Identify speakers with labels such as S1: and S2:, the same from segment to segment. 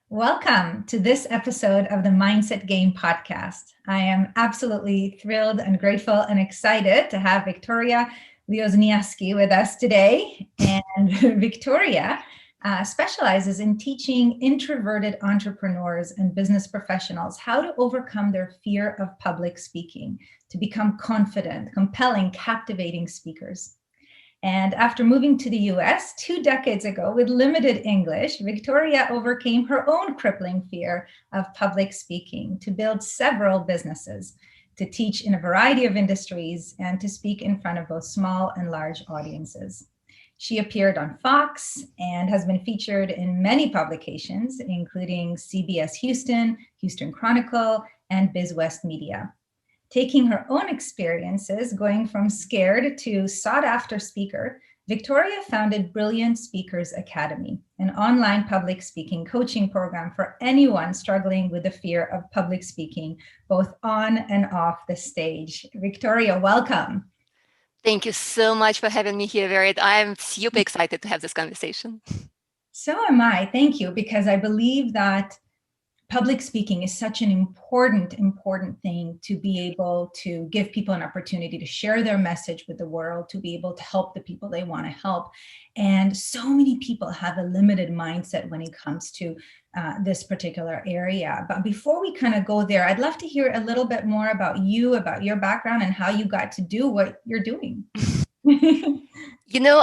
S1: Welcome to this episode of the Mindset Game podcast. I am absolutely thrilled and grateful and excited to have Victoria Lioznyansky with us today. And Victoria specializes in teaching introverted entrepreneurs and business professionals how to overcome their fear of public speaking, to become confident, compelling, captivating speakers. And after moving to the US 2 decades ago with limited English, Victoria overcame her own crippling fear of public speaking to build several businesses, to teach in a variety of industries, and to speak in front of both small and large audiences. She appeared on Fox and has been featured in many publications, including CBS Houston, Houston Chronicle, and BizWest Media. Taking her own experiences, going from scared to sought-after speaker, Victoria founded Brilliant Speakers Academy, an online public speaking coaching program for anyone struggling with the fear of public speaking, both on and off the stage. Victoria, welcome.
S2: Thank you so much for having me here, Verit. I'm super excited to have this conversation.
S1: So am I. Thank you, because I believe that public speaking is such an important thing to be able to give people an opportunity to share their message with the world, to be able to help the people they want to help. And so many people have a limited mindset when it comes to this particular area. But before we kind of go there, I'd love to hear a little bit more about you, about your background and how you got to do what you're doing.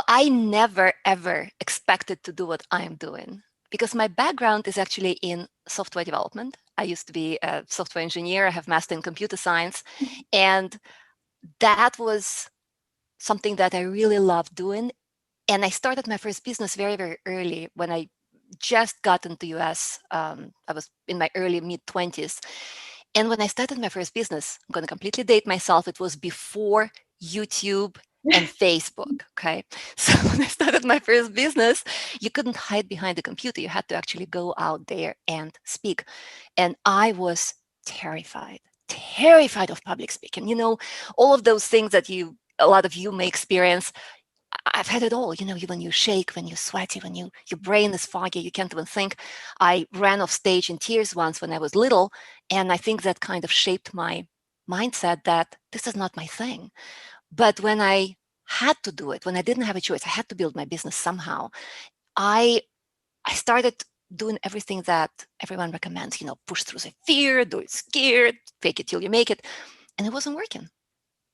S2: I never, ever expected to do what I'm doing, because my background is actually in software development. I used to be a software engineer. I have master in computer science. And that was something that I really loved doing. And I started my first business very, very early when I just got into the US. I was in my early mid-20s. And when I started my first business, I'm going to completely date myself. It was before YouTube and Facebook. Okay. So when I started my first business, you couldn't hide behind the computer. You had to actually go out there and speak. And I was terrified of public speaking. All of those things that a lot of you may experience. I've had it all. When you shake, when you're sweaty, when your brain is foggy, you can't even think. I ran off stage in tears once when I was little. And I think that kind of shaped my mindset that this is not my thing. But when I had to do it, when I didn't have a choice, I had to build my business somehow. I started doing everything that everyone recommends, push through the fear, do it scared, fake it till you make it. And it wasn't working.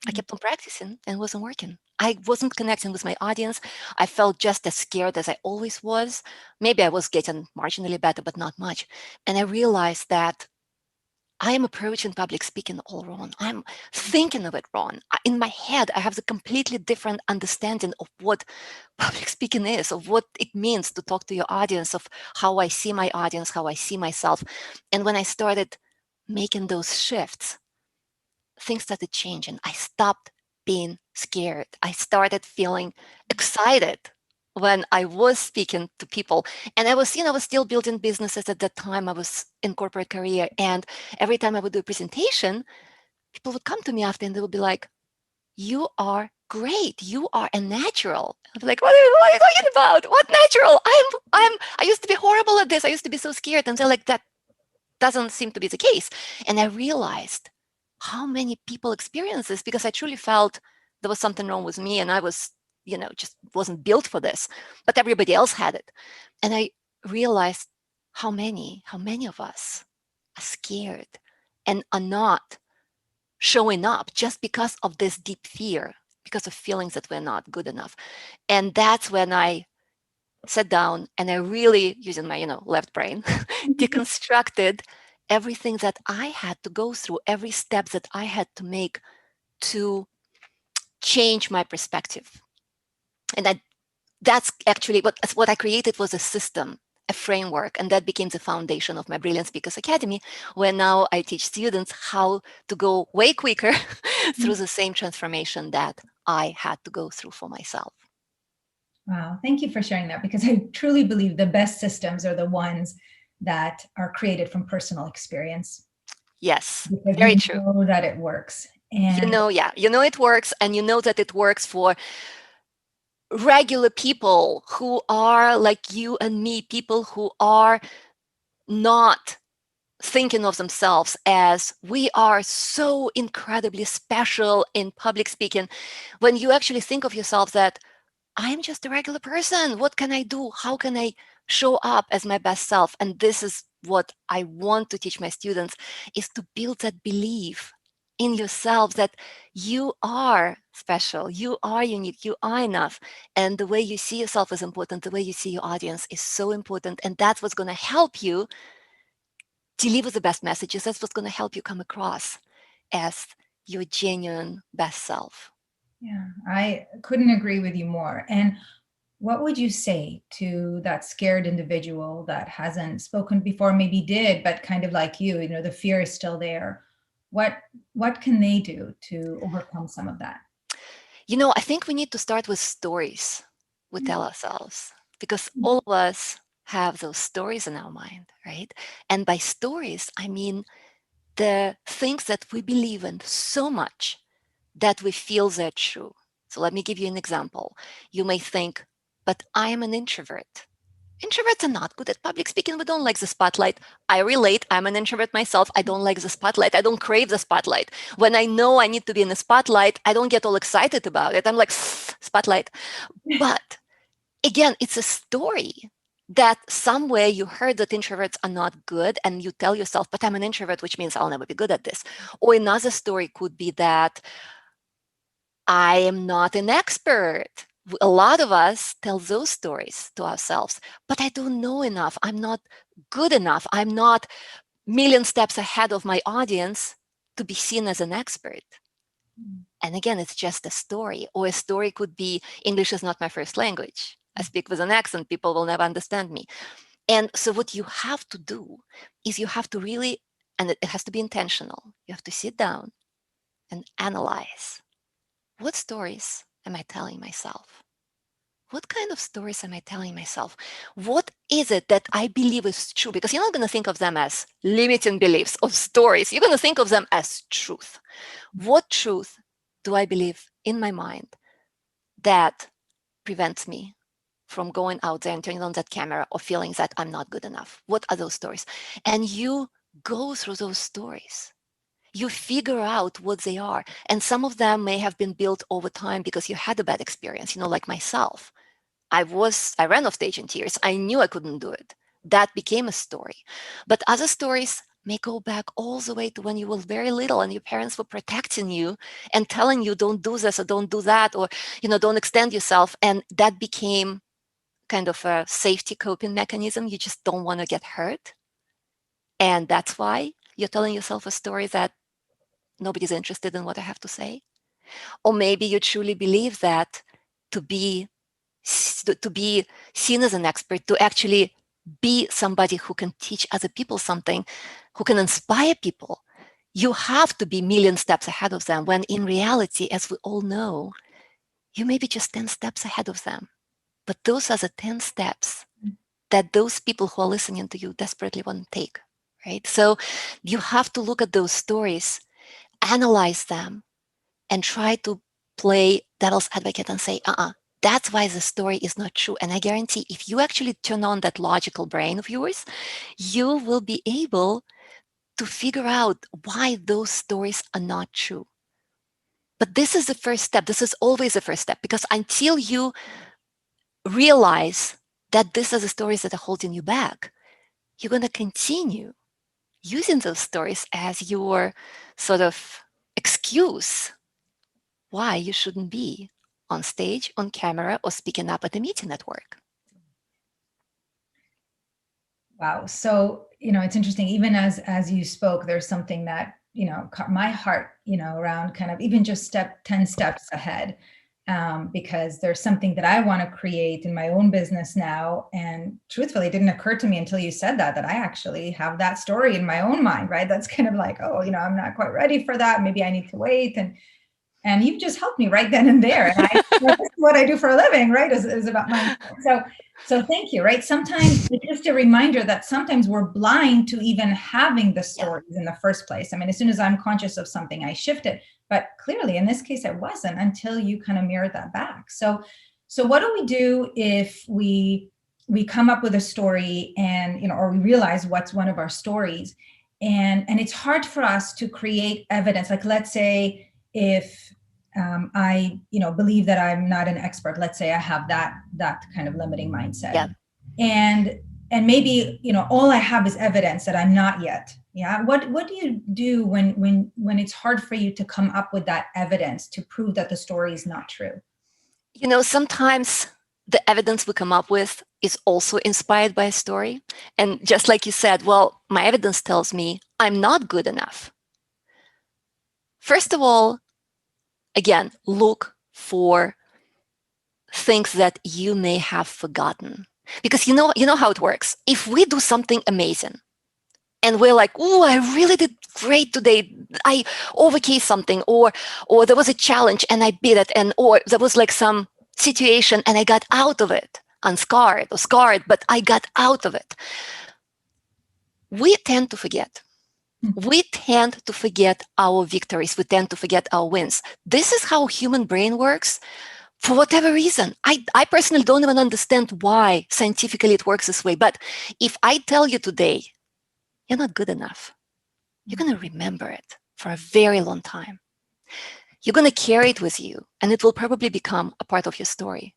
S2: I kept on practicing and it wasn't working. I wasn't connecting with my audience. I felt just as scared as I always was. Maybe I was getting marginally better, but not much. And I realized that I am approaching public speaking all wrong. I'm thinking of it wrong. In my head, I have a completely different understanding of what public speaking is, of what it means to talk to your audience, of how I see my audience, how I see myself. And when I started making those shifts, things started changing. I stopped being scared. I started feeling excited when I was speaking to people. And I was still building businesses at that time. I was in corporate career. And every time I would do a presentation, people would come to me after and they would be like, "You are great. You are a natural." I'd be like, what are you talking about? What natural? I used to be horrible at this. I used to be so scared. And they're like, that doesn't seem to be the case. And I realized how many people experience this, because I truly felt there was something wrong with me and I was, just wasn't built for this, but everybody else had it. And I realized how many of us are scared and are not showing up just because of this deep fear, because of feelings that we're not good enough. And that's when I sat down and I really, using my, left brain, deconstructed everything that I had to go through, every step that I had to make to change my perspective. And that's actually what I created was a system, a framework, and that became the foundation of my Brilliant Speakers Academy, where now I teach students how to go way quicker through the same transformation that I had to go through for myself.
S1: Wow, thank you for sharing that, because I truly believe the best systems are the ones that are created from personal experience.
S2: Yes,
S1: Because
S2: very
S1: you
S2: true.
S1: know that it works. And
S2: It works, and you know that it works for regular people who are like you and me, people who are not thinking of themselves as we are so incredibly special in public speaking, when you actually think of yourself that I am just a regular person. What can I do? How can I show up as my best self? And this is what I want to teach my students, is to build that belief in yourself that you are special, you are unique, you are enough. And the way you see yourself is important. The way you see your audience is so important. And that's what's going to help you deliver the best messages. That's what's going to help you come across as your genuine best self.
S1: Yeah, I couldn't agree with you more. And what would you say to that scared individual that hasn't spoken before, maybe did, but kind of like you know, the fear is still there? What can they do to overcome some of that?
S2: I think we need to start with stories we tell ourselves, because all of us have those stories in our mind, right? And by stories, I mean the things that we believe in so much that we feel they're true. So let me give you an example. You may think, but I am an introvert. Introverts are not good at public speaking. We don't like the spotlight. I relate. I'm an introvert myself. I don't like the spotlight. I don't crave the spotlight. When I know I need to be in the spotlight, I don't get all excited about it. I'm like, spotlight. But again, it's a story that somewhere you heard that introverts are not good, and you tell yourself, but I'm an introvert, which means I'll never be good at this. Or another story could be that I am not an expert. A lot of us tell those stories to ourselves, but I don't know enough. I'm not good enough. I'm not million steps ahead of my audience to be seen as an expert. And again, it's just a story. Or a story could be, English is not my first language. I speak with an accent. People will never understand me. And so what you have to do is you have to really, and it has to be intentional. You have to sit down and analyze, what stories am I telling myself? What kind of stories am I telling myself? What is it that I believe is true? Because you're not going to think of them as limiting beliefs or stories. You're going to think of them as truth. What truth do I believe in my mind that prevents me from going out there and turning on that camera or feeling that I'm not good enough? What are those stories? And you go through those stories. You figure out what they are. And some of them may have been built over time because you had a bad experience, like myself. I ran off stage in tears. I knew I couldn't do it. That became a story. But other stories may go back all the way to when you were very little and your parents were protecting you and telling you, don't do this or don't do that, or, don't extend yourself. And that became kind of a safety coping mechanism. You just don't want to get hurt. And that's why you're telling yourself a story that nobody's interested in what I have to say. Or maybe you truly believe that to be seen as an expert, to actually be somebody who can teach other people something, who can inspire people, you have to be million steps ahead of them, when in reality, as we all know, you may be just 10 steps ahead of them. But those are the 10 steps that those people who are listening to you desperately want to take, right? So you have to look at those stories, analyze them, and try to play devil's advocate and say, that's why the story is not true. And I guarantee if you actually turn on that logical brain of yours, you will be able to figure out why those stories are not true. But this is the first step. This is always the first step, because until you realize that these are the stories that are holding you back, you're going to continue using those stories as your sort of excuse why you shouldn't be on stage, on camera, or speaking up at a meeting at work.
S1: Wow. So, it's interesting, even as you spoke, there's something that, caught my heart, around kind of even just 10 steps ahead. Because there's something that I want to create in my own business now. And truthfully, it didn't occur to me until you said that I actually have that story in my own mind, right? That's kind of like, oh, I'm not quite ready for that. Maybe I need to wait. And you've just helped me right then and there. And this is what I do for a living, right? Is about mindset. So thank you, right? Sometimes it's just a reminder that sometimes we're blind to even having the stories in the first place. I mean, as soon as I'm conscious of something, I shift it. But clearly, in this case, I wasn't until you kind of mirrored that back. So what do we do if we we come up with a story and, or we realize what's one of our stories. And it's hard for us to create evidence. Like, let's say if I, believe that I'm not an expert. Let's say I have that kind of limiting mindset.
S2: Yeah.
S1: And maybe, all I have is evidence that I'm not yet. Yeah. What do you do when it's hard for you to come up with that evidence to prove that the story is not true?
S2: Sometimes the evidence we come up with is also inspired by a story. And just like you said, well, my evidence tells me I'm not good enough. First of all, again, look for things that you may have forgotten. Because you know how it works. If we do something amazing and we're like, oh, I really did great today. I overcame something, or there was a challenge and I beat it, or there was like some situation and I got out of it unscarred or scarred, but I got out of it. We tend to forget. We tend to forget our victories. We tend to forget our wins. This is how human brain works. For whatever reason, I personally don't even understand why scientifically it works this way. But if I tell you today, you're not good enough, you're going to remember it for a very long time. You're going to carry it with you, and it will probably become a part of your story.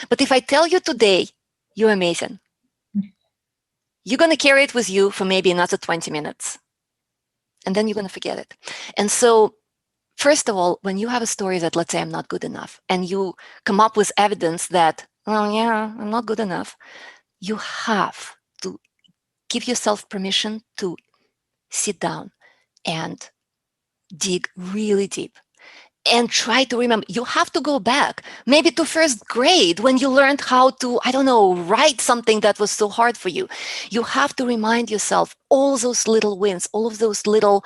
S2: But if I tell you today, you're amazing, you're going to carry it with you for maybe another 20 minutes. And then you're going to forget it. And so, first of all, when you have a story that, let's say, I'm not good enough, and you come up with evidence that, oh, yeah, I'm not good enough, you have to give yourself permission to sit down and dig really deep and try to remember. You have to go back maybe to first grade when you learned how to, I don't know, write something that was so hard for you. You have to remind yourself all those little wins, all of those little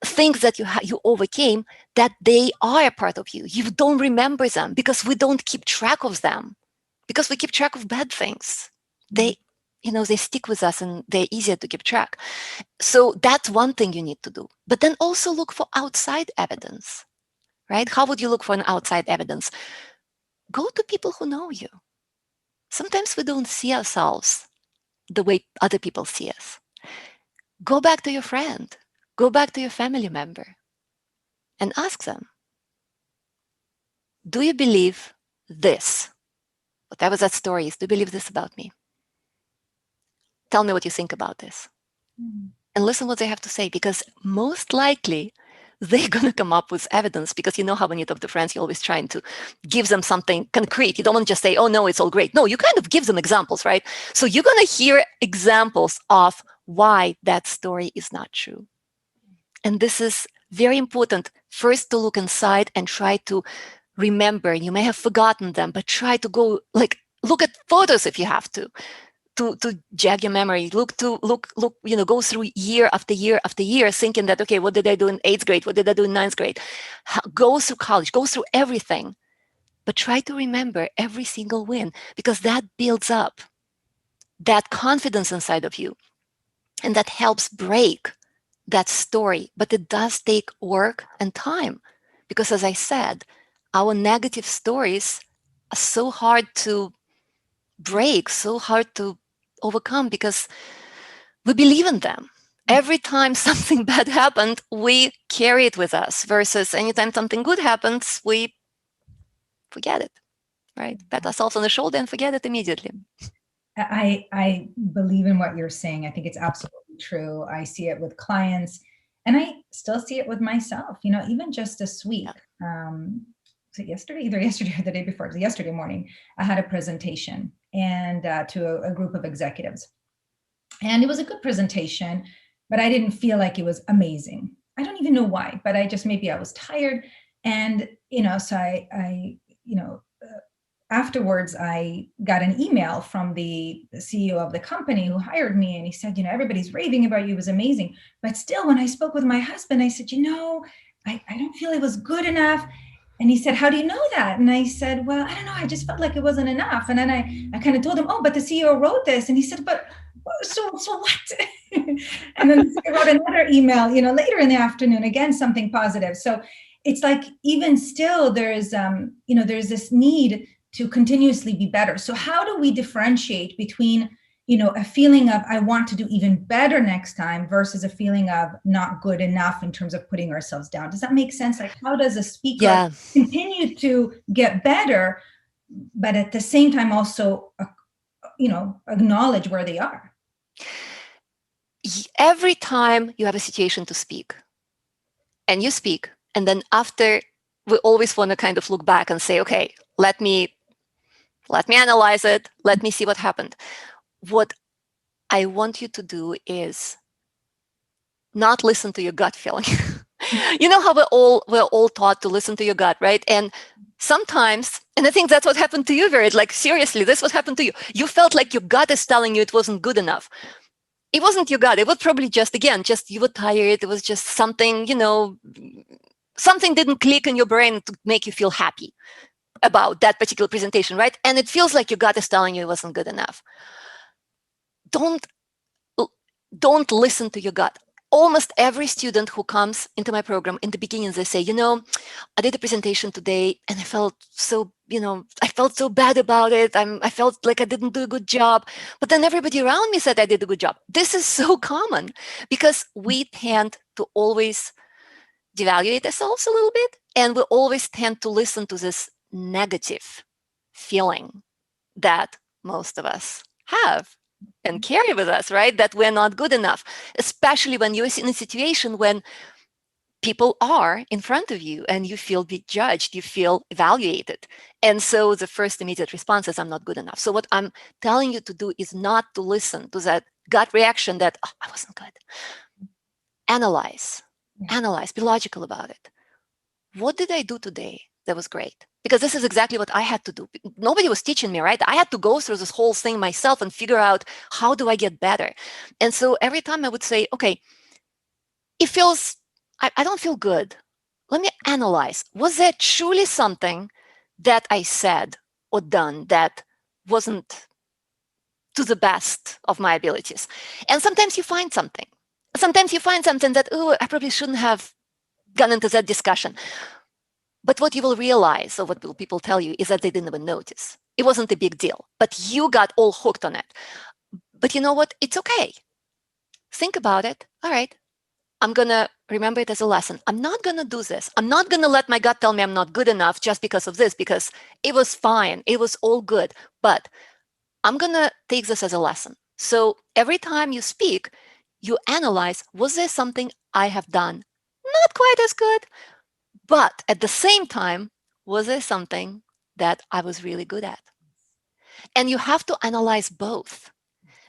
S2: things that you overcame, that they are a part of you. You don't remember them because we don't keep track of them, because we keep track of bad things. They stick with us and they're easier to keep track. So that's one thing you need to do. But then also look for outside evidence, right? How would you look for an outside evidence? Go to people who know you. Sometimes we don't see ourselves the way other people see us. Go back to your friend. Go back to your family member and ask them, do you believe this? Whatever that story is, do you believe this about me? Tell me what you think about this. And listen what they have to say, because most likely they're going to come up with evidence, because you know how when you talk to friends, you're always trying to give them something concrete. You don't want to just say, oh, no, it's all great. No, you kind of give them examples, right? So you're going to hear examples of why that story is not true. And this is very important, first to look inside and try to remember. You may have forgotten them, but try to go, look at photos if you have to jog your memory. Look, go through year after year after year, thinking that, okay, what did I do in 8th grade? What did I do in 9th grade? Go through college, go through everything, but try to remember every single win, because that builds up that confidence inside of you, and that helps break that story. But it does take work and time, because as I said, our negative stories are so hard to break, so hard to overcome, because we believe in them. Every time something bad happened, we carry it with us, versus anytime something good happens, we forget it, right? Pat ourselves on the shoulder and forget it immediately.
S1: I believe in what you're saying. I think it's absolutely true. I see it with clients, and I still see it with myself. Even just this week, was it yesterday? Either yesterday or the day before. It was yesterday morning. I had a presentation and to a group of executives, and it was a good presentation, but I didn't feel like it was amazing. I don't even know why, but maybe I was tired, and so I afterwards, I got an email from the CEO of the company who hired me, and he said, everybody's raving about you. It was amazing. But still, when I spoke with my husband, I said, I don't feel it was good enough. And he said, how do you know that? And I said, well, I don't know. I just felt like it wasn't enough. And then I kind of told him, oh, but the CEO wrote this. And he said, but so what? And then I wrote another email, later in the afternoon, again, something positive. So it's like, even still, there's this need to continuously be better. So how do we differentiate between, a feeling of I want to do even better next time versus a feeling of not good enough in terms of putting ourselves down? Does that make sense? Like, how does a speaker
S2: Yeah.
S1: continue to get better, but at the same time also, acknowledge where they are?
S2: Every time you have a situation to speak, and you speak, and then after, we always want to kind of look back and say, okay, let me analyze it. Let me see what happened. What I want you to do is not listen to your gut feeling. You know how we're all taught to listen to your gut, right? And sometimes, and I think that's what happened to you, Verit. Like, seriously, this what happened to you. You felt like your gut is telling you it wasn't good enough. It wasn't your gut. It was probably just you were tired. It was just something, something didn't click in your brain to make you feel happy about that particular presentation, right? And it feels like your gut is telling you it wasn't good enough. Don't listen to your gut. Almost every student who comes into my program, in the beginning, they say, I did a presentation today and I felt so, bad about it. I felt like I didn't do a good job. But then everybody around me said I did a good job. This is so common because we tend to always devaluate ourselves a little bit. And we always tend to listen to this negative feeling that most of us have and carry with us, right? That we're not good enough, especially when you're in a situation when people are in front of you and you feel be judged, you feel evaluated. And so the first immediate response is, I'm not good enough. So what I'm telling you to do is not to listen to that gut reaction that, oh, I wasn't good. Analyze, be logical about it. What did I do today that was great? Because this is exactly what I had to do. Nobody was teaching me, right? I had to go through this whole thing myself and figure out, how do I get better? And so every time I would say, okay, I don't feel good. Let me analyze. Was there truly something that I said or done that wasn't to the best of my abilities? And sometimes you find something. Sometimes you find something that, oh, I probably shouldn't have gone into that discussion. But what you will realize, or what will people tell you, is that they didn't even notice. It wasn't a big deal, but you got all hooked on it. But you know what? It's okay. Think about it. All right. I'm going to remember it as a lesson. I'm not going to do this. I'm not going to let my gut tell me I'm not good enough just because of this, because it was fine. It was all good. But I'm going to take this as a lesson. So every time you speak, you analyze, was there something I have done not quite as good? But at the same time, was there something that I was really good at? And you have to analyze both.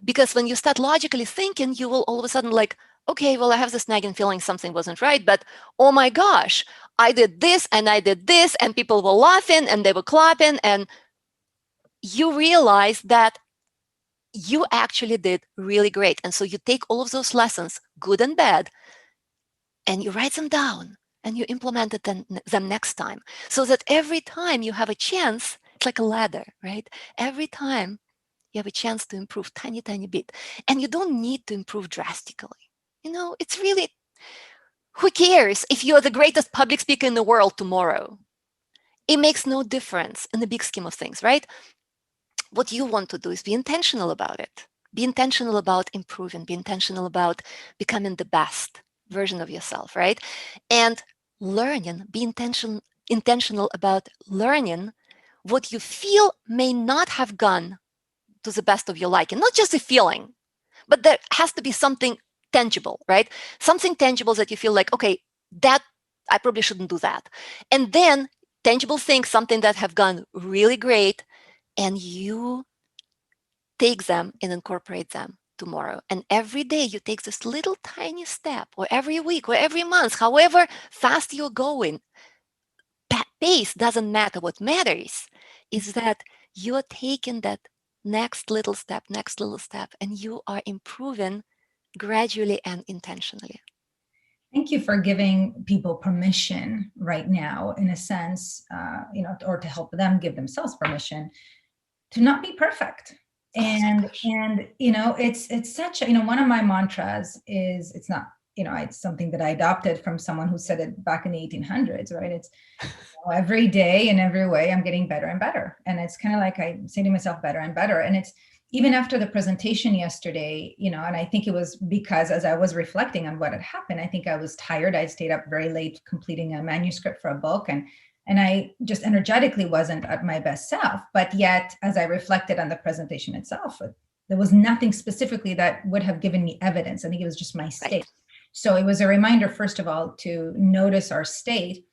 S2: Because when you start logically thinking, you will all of a sudden like, okay, well, I have this nagging feeling something wasn't right, but oh my gosh, I did this and I did this, and people were laughing and they were clapping, and you realize that you actually did really great. And so you take all of those lessons, good and bad, and you write them down and you implement them next time, so that every time you have a chance, it's like a ladder, right? Every time you have a chance to improve tiny, tiny bit. And you don't need to improve drastically. It's really, who cares if you're the greatest public speaker in the world tomorrow? It makes no difference in the big scheme of things, right? What you want to do is be intentional about it. Be intentional about improving, be intentional about becoming the best version of yourself, right? And learning, be intentional about learning what you feel may not have gone to the best of your liking. Not just a feeling, but there has to be something tangible, right? Something tangible that you feel like, okay, that I probably shouldn't do that. And then tangible things, something that have gone really great, and you take them and incorporate them tomorrow. And every day you take this little tiny step, or every week or every month, however fast you're going. Pace doesn't matter. What matters is that you're taking that next little step, and you are improving gradually and intentionally.
S1: Thank you for giving people permission right now, in a sense, or to help them give themselves permission to not be perfect. And it's such, one of my mantras is, it's not it's something that I adopted from someone who said it back in the 1800s, right? It's every day in every way, I'm getting better and better. And it's kind of like I say to myself, better and better. And it's even after the presentation yesterday, and I think it was because as I was reflecting on what had happened, I think I was tired. I stayed up very late completing a manuscript for a book, and I just energetically wasn't at my best self. But yet, as I reflected on the presentation itself, there was nothing specifically that would have given me evidence. I think it was just my state.
S2: Right.
S1: So it was a reminder, first of all, to notice our state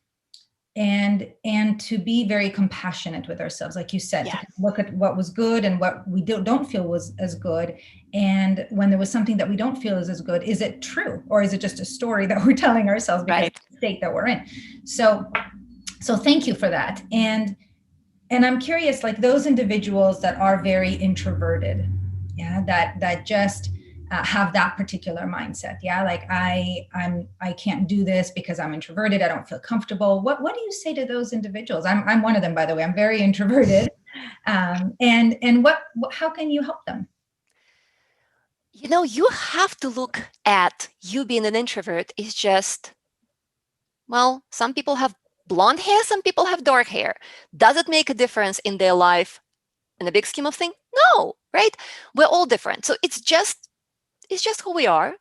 S1: and to be very compassionate with ourselves, like you said,
S2: Yeah.
S1: to look at what was good and what we don't feel was as good. And when there was something that we don't feel is as good, is it true, or is it just a story that we're telling ourselves because
S2: Right.
S1: of the state that we're in? So thank you for that. And I'm curious, like those individuals that are very introverted, that just have that particular mindset, like I can't do this because I'm introverted, I don't feel comfortable. What do you say to those individuals? I'm one of them, by the way. I'm very introverted. And what how can you help them?
S2: You have to look at you being an introvert is just, well, some people have blonde hair, some people have dark hair. Does it make a difference in their life in the big scheme of things? No, right? We're all different. So it's just who we are.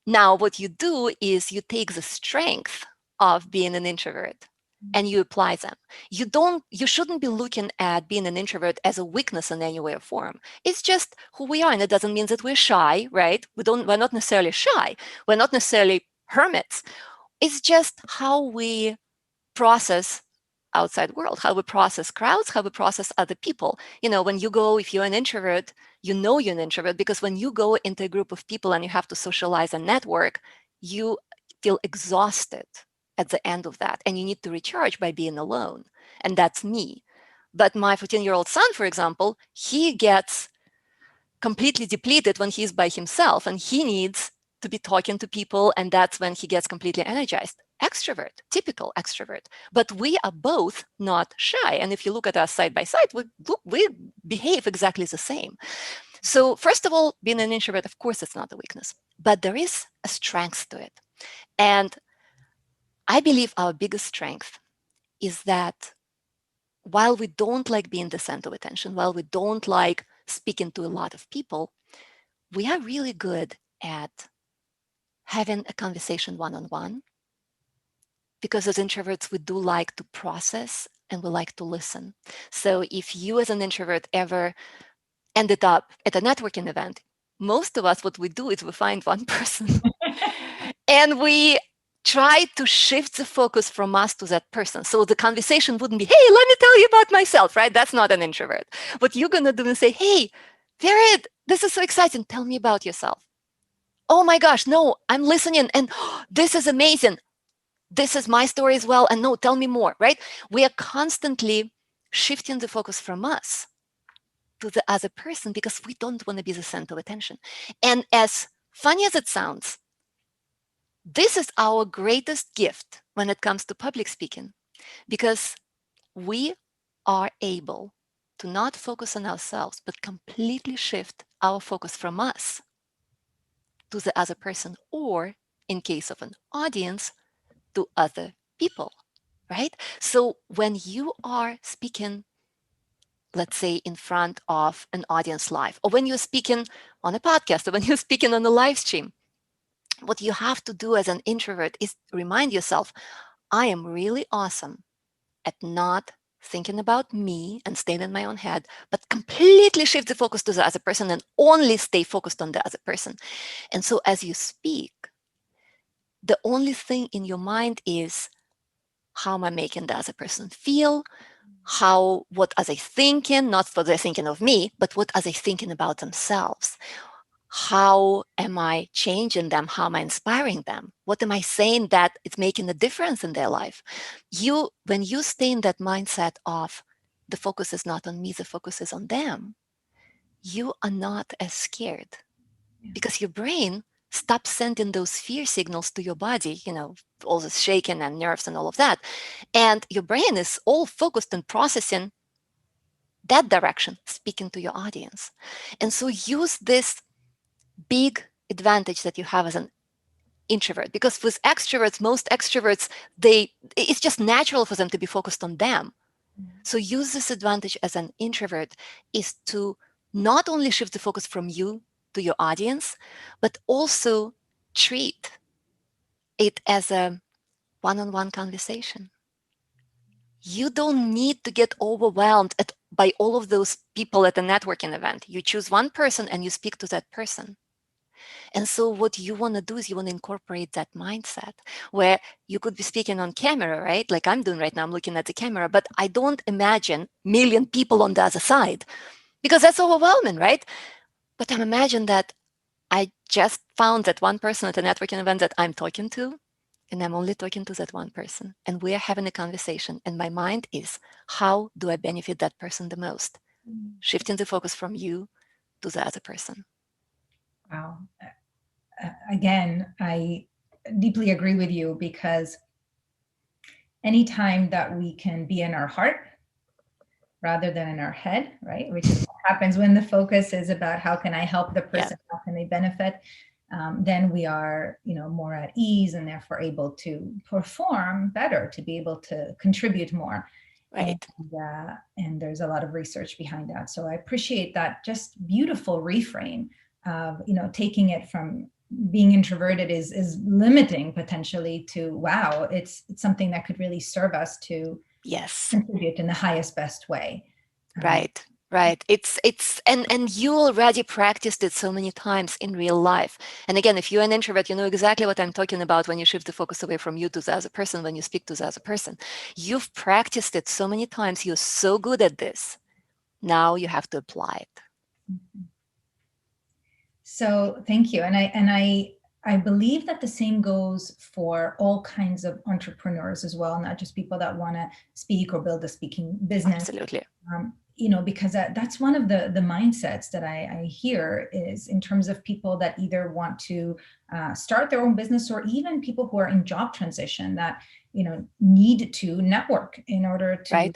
S2: Now, what you do is you take the strength of being an introvert and you apply them. You shouldn't be looking at being an introvert as a weakness in any way or form. It's just who we are, and it doesn't mean that we're shy, right? We're not necessarily shy. We're not necessarily hermits. It's just how we process outside world, how we process crowds, how we process other people. When you go, if you're an introvert, you're an introvert because when you go into a group of people and you have to socialize and network, you feel exhausted at the end of that, and you need to recharge by being alone. And that's me. But my 14-year-old son, for example, he gets completely depleted when he's by himself, and he needs to be talking to people, and that's when he gets completely energized. Extrovert, typical extrovert. But we are both not shy. And if you look at us side by side, we behave exactly the same. So first of all, being an introvert, of course, it's not a weakness, but there is a strength to it. And I believe our biggest strength is that while we don't like being the center of attention, while we don't like speaking to a lot of people, we are really good at having a conversation one-on-one, because as introverts, we do like to process and we like to listen. So if you as an introvert ever ended up at a networking event, most of us, what we do is we find one person and we try to shift the focus from us to that person. So the conversation wouldn't be, hey, let me tell you about myself, right? That's not an introvert. What you're going to do is say, hey, Vered, this is so exciting. Tell me about yourself. Oh my gosh, no, I'm listening. And this is amazing. This is my story as well. And no, tell me more, right? We are constantly shifting the focus from us to the other person because we don't want to be the center of attention. And as funny as it sounds, this is our greatest gift when it comes to public speaking, because we are able to not focus on ourselves, but completely shift our focus from us to the other person, or in case of an audience, to other people, right? So when you are speaking, let's say in front of an audience live, or when you're speaking on a podcast, or when you're speaking on a live stream, what you have to do as an introvert is remind yourself, I am really awesome at not thinking about me and staying in my own head, but completely shift the focus to the other person and only stay focused on the other person. And so as you speak, the only thing in your mind is, how am I making the other person feel? What are they thinking? Not what they're thinking of me, but what are they thinking about themselves? How am I changing them? How am I inspiring them? What am I saying that it's making a difference in their life? When you stay in that mindset of the focus is not on me, the focus is on them, you are not as scared, because your brain stops sending those fear signals to your body, all this shaking and nerves and all of that. And your brain is all focused on processing that direction, speaking to your audience. And so use this big advantage that you have as an introvert, because with extroverts, most extroverts, it's just natural for them to be focused on them. So use this advantage as an introvert is to not only shift the focus from you to your audience, but also treat it as a one-on-one conversation. You don't need to get overwhelmed by all of those people at a networking event. You choose one person and you speak to that person. And so what you want to do is you want to incorporate that mindset where you could be speaking on camera, right? Like I'm doing right now, I'm looking at the camera, but I don't imagine million people on the other side because that's overwhelming, right? But I imagine that I just found that one person at a networking event that I'm talking to, and I'm only talking to that one person. And we are having a conversation. And my mind is, how do I benefit that person the most? Shifting the focus from you to the other person.
S1: Wow. Again, I deeply agree with you, because anytime that we can be in our heart rather than in our head, right? Which is what happens when the focus is about how can I help the person, how can they benefit, then we are, more at ease and therefore able to perform better, to be able to contribute more.
S2: Right.
S1: And there's a lot of research behind that. So I appreciate that just beautiful reframe of, taking it from being introverted is limiting potentially to, wow, it's something that could really serve us to contribute in the highest, best way.
S2: Right. It's and you already practiced it so many times in real life. And again, if you're an introvert, you know exactly what I'm talking about when you shift the focus away from you to the other person, when you speak to the other person. You've practiced it so many times. You're so good at this. Now you have to apply it.
S1: So thank you. And I believe that the same goes for all kinds of entrepreneurs as well, not just people that want to speak or build a speaking business.
S2: Absolutely.
S1: Because that's one of the mindsets that I hear is in terms of people that either want to start their own business, or even people who are in job transition that, need to network in order to,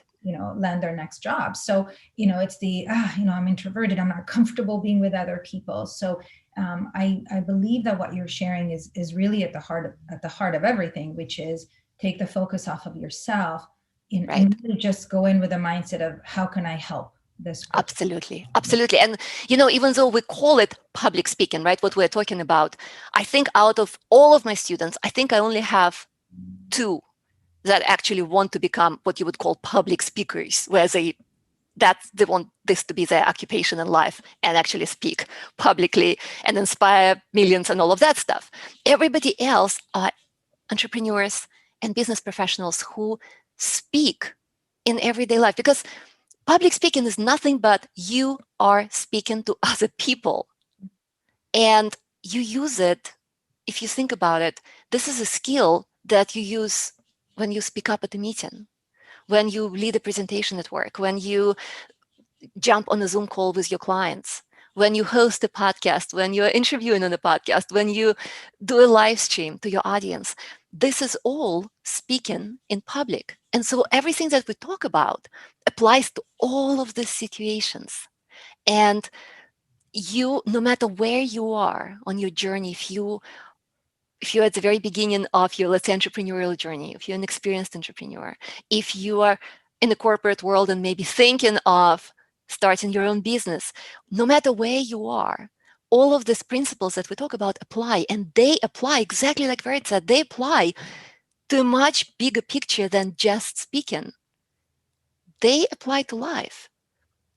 S1: land their next job. So, it's the, I'm introverted, I'm not comfortable being with other people. So I believe that what you're sharing is really at the heart of everything, which is take the focus off of yourself and really just go in with a mindset of how can I help this person?
S2: Absolutely. And, even though we call it public speaking, right, what we're talking about, I think out of all of my students, I think I only have 2 that actually want to become what you would call public speakers, where they want this to be their occupation in life and actually speak publicly and inspire millions and all of that stuff. Everybody else are entrepreneurs and business professionals who speak in everyday life, because public speaking is nothing but you are speaking to other people. And you use it, if you think about it, this is a skill that you use when you speak up at a meeting, when you lead a presentation at work, when you jump on a Zoom call with your clients, when you host a podcast, when you're interviewing on a podcast, when you do a live stream to your audience. This is all speaking in public. And so everything that we talk about applies to all of these situations. And you, no matter where you are on your journey, if you're at the very beginning of your, let's say, entrepreneurial journey, if you're an experienced entrepreneur, if you are in the corporate world and maybe thinking of starting your own business, no matter where you are, all of these principles that we talk about apply, and they apply exactly like Verit said, they apply to a much bigger picture than just speaking. They apply to life,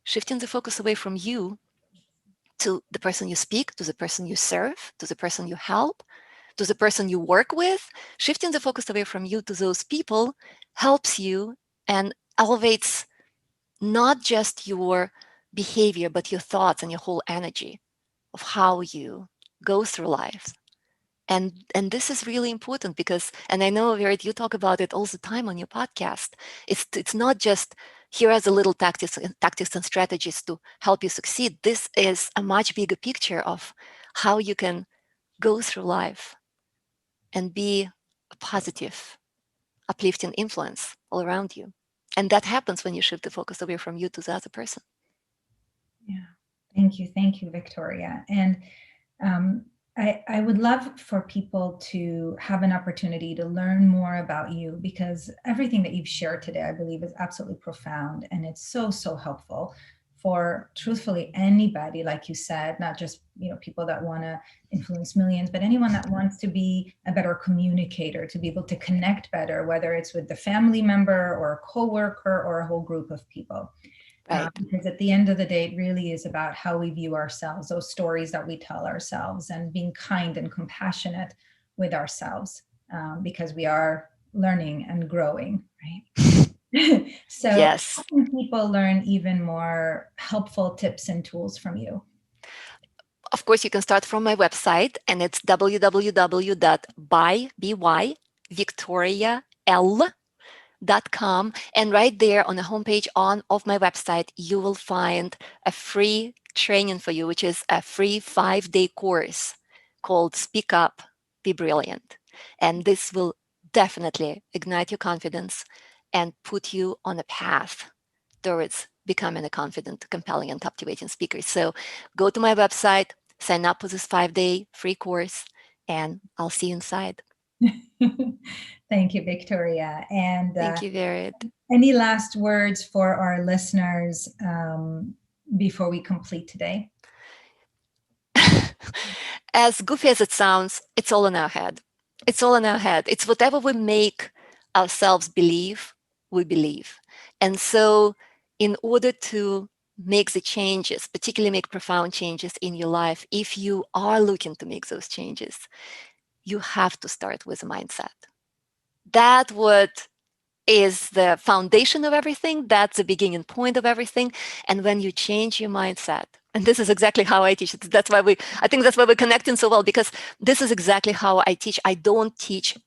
S2: shifting the focus away from you to the person you speak, to the person you serve, to the person you help, to the person you work with. Shifting the focus away from you to those people helps you and elevates not just your behavior, but your thoughts and your whole energy of how you go through life. And this is really important because, and I know, Verit, you talk about it all the time on your podcast. It's not just here are the little tactics and strategies to help you succeed. This is a much bigger picture of how you can go through life and be a positive, uplifting influence all around you. And that happens when you shift the focus away from you to the other person.
S1: Yeah. Thank you, Victoria. And I would love for people to have an opportunity to learn more about you, because everything that you've shared today, I believe, is absolutely profound. And it's so, so helpful for truthfully anybody, like you said, not just, people that want to influence millions, but anyone that wants to be a better communicator, to be able to connect better, whether it's with the family member or a coworker or a whole group of people.
S2: Right.
S1: Because at the end of the day, it really is about how we view ourselves, those stories that we tell ourselves, and being kind and compassionate with ourselves, because we are learning and growing, right? So
S2: Yes.
S1: how can people learn even more helpful tips and tools from you?
S2: Of course, you can start from my website, and it's www.byvictorial.com. And right there on the homepage of my website, you will find a free training for you, which is a free 5-day course called Speak Up, Be Brilliant. And this will definitely ignite your confidence and put you on a path towards becoming a confident, compelling, and captivating speaker. So go to my website, sign up for this 5-day free course, and I'll see you inside.
S1: Thank you, Victoria. And
S2: Thank you, Vered.
S1: any last words for our listeners before we complete today?
S2: As goofy as it sounds, it's all in our head. It's all in our head. It's whatever we make ourselves believe, we believe. And so, in order to make the changes, particularly make profound changes in your life, if you are looking to make those changes, you have to start with a mindset. That what is the foundation of everything. That's the beginning point of everything. And when you change your mindset, and this is exactly how I teach it. I think that's why we're connecting so well, because this is exactly how I teach. I don't teach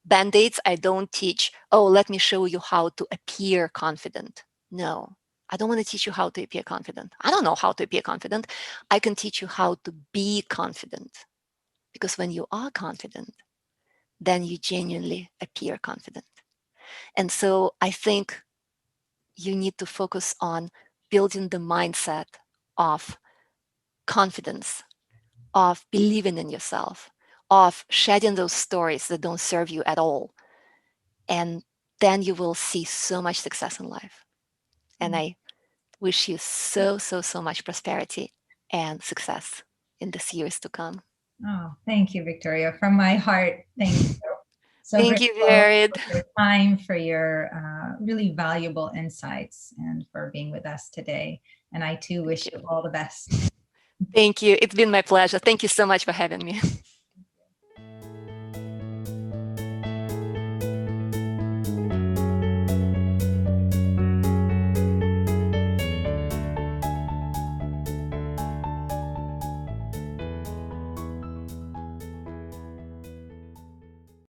S2: band-aids. I don't teach, oh, let me show you how to appear confident. No, I don't want to teach you how to appear confident. I don't know how to appear confident. I can teach you how to be confident. Because when you are confident, then you genuinely appear confident. And so I think you need to focus on building the mindset of confidence, of believing in yourself, of shedding those stories that don't serve you at all. And then you will see so much success in life. And I wish you so, so, so much prosperity and success in these years to come.
S1: Oh, thank you, Victoria. From my heart, thank you. So
S2: Thank you,
S1: grateful
S2: Vered.
S1: for your time, for your really valuable insights, and for being with us today. And I too wish you all the best.
S2: Thank you. It's been my pleasure. Thank you so much for having me.